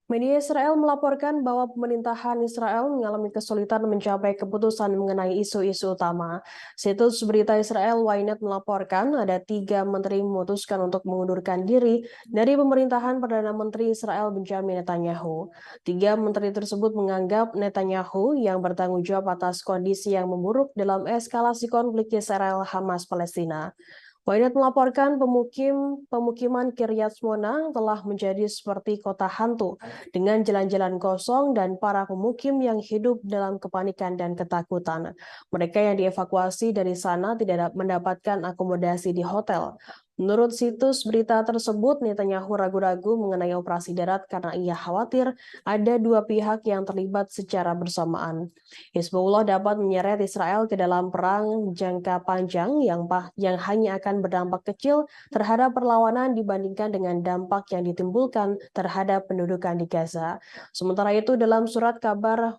Media Israel melaporkan bahwa pemerintahan Israel mengalami kesulitan mencapai keputusan mengenai isu-isu utama. Situs berita Israel Ynet melaporkan ada 3 menteri memutuskan untuk mengundurkan diri dari pemerintahan Perdana Menteri Israel Benjamin Netanyahu. 3 menteri tersebut menganggap Netanyahu yang bertanggung jawab atas kondisi yang memburuk dalam eskalasi konflik Israel-Hamas-Palestina. Ynet melaporkan pemukiman Kiryat Shmona telah menjadi seperti kota hantu dengan jalan-jalan kosong dan para pemukim yang hidup dalam kepanikan dan ketakutan. Mereka yang dievakuasi dari sana tidak mendapatkan akomodasi di hotel. Menurut situs berita tersebut, Netanyahu ragu-ragu mengenai operasi darat karena ia khawatir ada 2 pihak yang terlibat secara bersamaan. Hizbullah dapat menyeret Israel ke dalam perang jangka panjang yang hanya akan berdampak kecil terhadap perlawanan dibandingkan dengan dampak yang ditimbulkan terhadap pendudukan di Gaza. Sementara itu, dalam surat kabar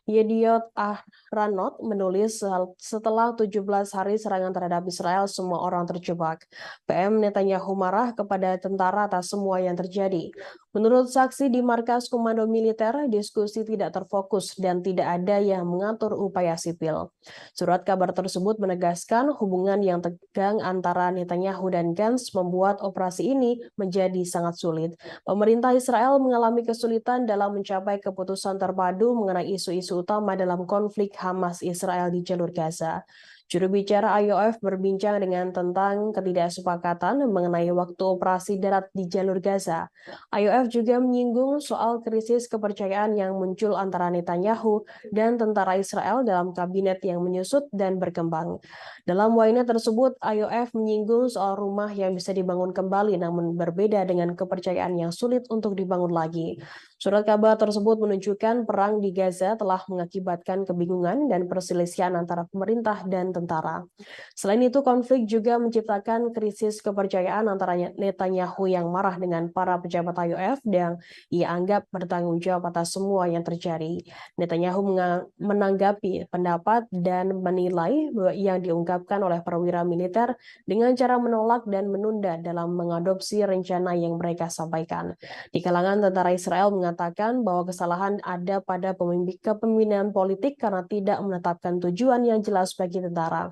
Yediot Ahronot menulis setelah 17 hari serangan terhadap Israel, semua orang terjebak. PM Netanyahu marah kepada tentara atas semua yang terjadi. Menurut saksi di markas komando militer, diskusi tidak terfokus dan tidak ada yang mengatur upaya sipil. Surat kabar tersebut menegaskan hubungan yang tegang antara Netanyahu dan Gantz membuat operasi ini menjadi sangat sulit. Pemerintah Israel mengalami kesulitan dalam mencapai keputusan terpadu mengenai isu-isu utama dalam konflik Hamas-Israel di jalur Gaza. Juru bicara IOF berbincang tentang ketidaksepakatan mengenai waktu operasi darat di jalur Gaza. IOF juga menyinggung soal krisis kepercayaan yang muncul antara Netanyahu dan tentara Israel dalam kabinet yang menyusut dan berkembang. Dalam Ynet tersebut, IOF menyinggung soal rumah yang bisa dibangun kembali namun berbeda dengan kepercayaan yang sulit untuk dibangun lagi. Surat kabar tersebut menunjukkan perang di Gaza telah mengakibatkan kebingungan dan perselisihan antara pemerintah dan tentara. Selain itu, konflik juga menciptakan krisis kepercayaan antara Netanyahu yang marah dengan para pejabat IOF yang ia anggap bertanggung jawab atas semua yang terjadi. Netanyahu menanggapi pendapat dan menilai yang diungkapkan oleh perwira militer dengan cara menolak dan menunda dalam mengadopsi rencana yang mereka sampaikan. Di kalangan tentara Israel mengatakan bahwa kesalahan ada pada kepemimpinan politik karena tidak menetapkan tujuan yang jelas bagi tentara.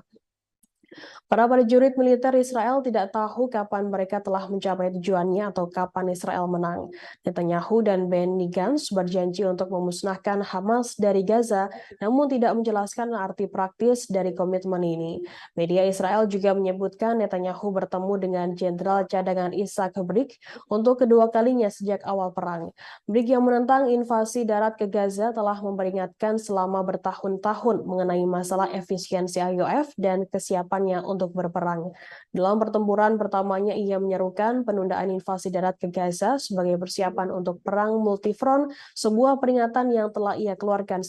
Para prajurit militer Israel tidak tahu kapan mereka telah mencapai tujuannya atau kapan Israel menang. Netanyahu dan Benny Gantz berjanji untuk memusnahkan Hamas dari Gaza, namun tidak menjelaskan arti praktis dari komitmen ini. Media Israel juga menyebutkan Netanyahu bertemu dengan Jenderal Cadangan Itzhak Herbrig untuk kedua kalinya sejak awal perang. Herbrig yang menentang invasi darat ke Gaza telah memperingatkan selama bertahun-tahun mengenai masalah efisiensi IOF dan kesiapannya untuk berperang. Dalam pertempuran pertamanya, ia menyerukan penundaan invasi darat ke Gaza sebagai persiapan untuk perang multifront, sebuah peringatan yang telah ia keluarkan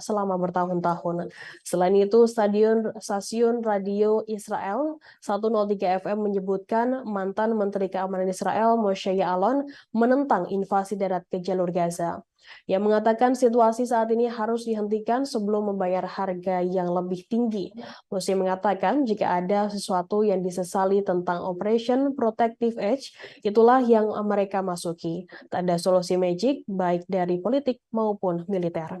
selama bertahun-tahun. Selain itu, stasiun radio Israel 103 FM menyebutkan mantan Menteri Keamanan Israel Moshe Ya'alon menentang invasi darat ke jalur Gaza. Yang mengatakan situasi saat ini harus dihentikan sebelum membayar harga yang lebih tinggi. Moshe mengatakan jika ada sesuatu yang disesali tentang Operation Protective Edge, itulah yang mereka masuki. Tak ada solusi magic baik dari politik maupun militer.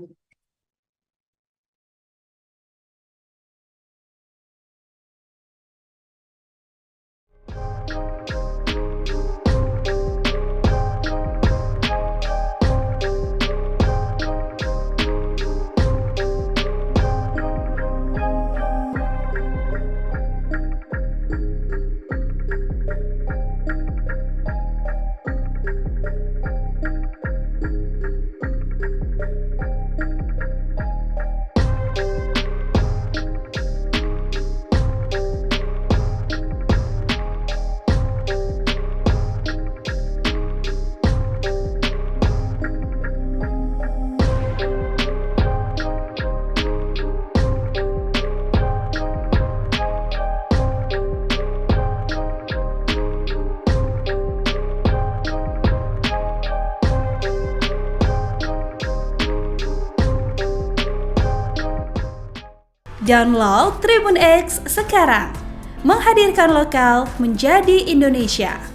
Download Tribun X sekarang, menghadirkan lokal menjadi Indonesia.